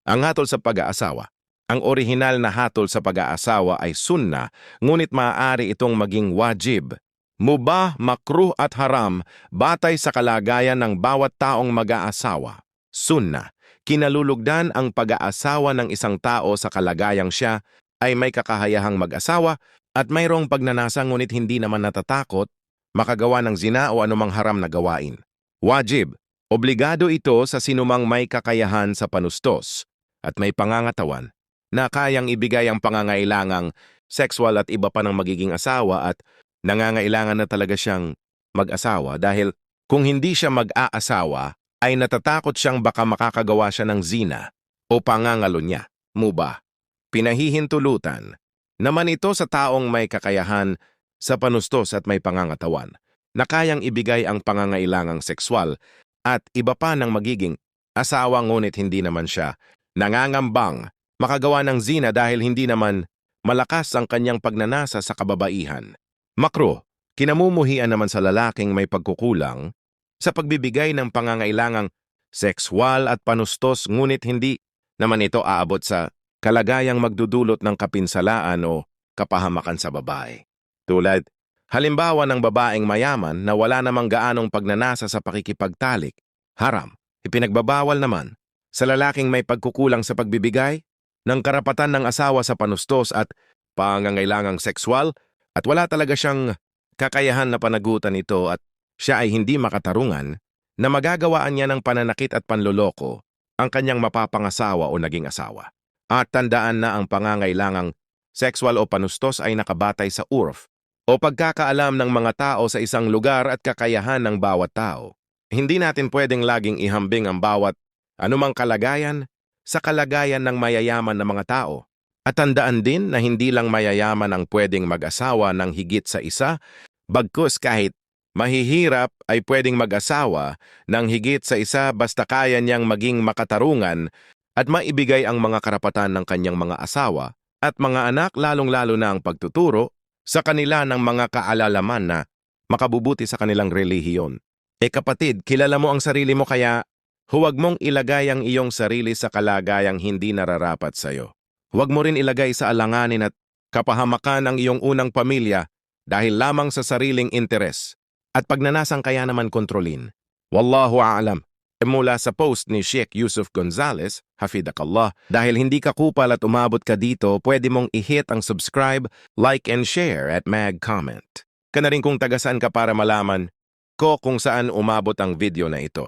Ang hatol sa pag-aasawa. Ang orihinal na hatol sa pag-aasawa ay sunna, ngunit maaari itong maging wajib. Mubah, makruh at haram batay sa kalagayan ng bawat taong mag-aasawa. Sunna. Kinalulugdan ang pag-aasawa ng isang tao sa kalagayang siya ay may kakahayahang mag-asawa at mayroong pagnanasa ngunit hindi naman natatakot makagawa ng zina o anumang haram na gawain. Wajib. Obligado ito sa sinumang may kakayahan sa panustos at may pangangatawan na kayang ibigay ang pangangailangang sexual at iba pa ng magiging asawa at nangangailangan na talaga siyang mag-asawa dahil kung hindi siya mag-aasawa, ay natatakot siyang baka makakagawa siya ng zina o pangangalo niya, mubah. Pinahihintulutan naman ito sa taong may kakayahan sa panustos at may pangangatawan na kayang ibigay ang pangangailangang sexual at iba pa ng magiging asawa ngunit hindi naman siya nangangambang makagawa ng zina dahil hindi naman malakas ang kanyang pagnanasa sa kababaihan. Makruh, kinamumuhian naman sa lalaking may pagkukulang sa pagbibigay ng pangangailangang sexual at panustos ngunit hindi naman ito aabot sa kalagayang magdudulot ng kapinsalaan o kapahamakan sa babae. Tulad, halimbawa ng babaeng mayaman na wala namang gaanong pagnanasa sa pakikipagtalik, haram, ipinagbabawal naman sa lalaking may pagkukulang sa pagbibigay ng karapatan ng asawa sa panustos at pangangailangang sexual at wala talaga siyang kakayahan na panagutan ito at siya ay hindi makatarungan na magagawaan niya ng pananakit at panloloko ang kanyang mapapangasawa o naging asawa. At tandaan na ang pangangailangang sexual o panustos ay nakabatay sa urf o pagkakaalam ng mga tao sa isang lugar at kakayahan ng bawat tao. Hindi natin pwedeng laging ihambing ang bawat anumang kalagayan sa kalagayan ng mayayaman na mga tao. At tandaan din na hindi lang mayayaman ang pwedeng mag-asawa ng higit sa isa, bagkus kahit mahihirap ay pwedeng mag-asawa ng higit sa isa basta kaya niyang maging makatarungan at maibigay ang mga karapatan ng kanyang mga asawa at mga anak lalong-lalo na ang pagtuturo sa kanila ng mga kaalalaman na makabubuti sa kanilang relihiyon. Kapatid, kilala mo ang sarili mo kaya huwag mong ilagay ang iyong sarili sa kalagayang hindi nararapat sa iyo. Huwag mo rin ilagay sa alanganin at kapahamakan ang iyong unang pamilya dahil lamang sa sariling interes at pagnanasang kaya naman kontrolin. Wallahu a'lam. Mula sa post ni Sheikh Yusuf Gonzalez, Hafidakallah, dahil hindi ka kupal at umabot ka dito, pwede mong i-hit ang subscribe, like and share at mag-comment. Ka na rin kung taga saan ka para malaman ko kung saan umabot ang video na ito.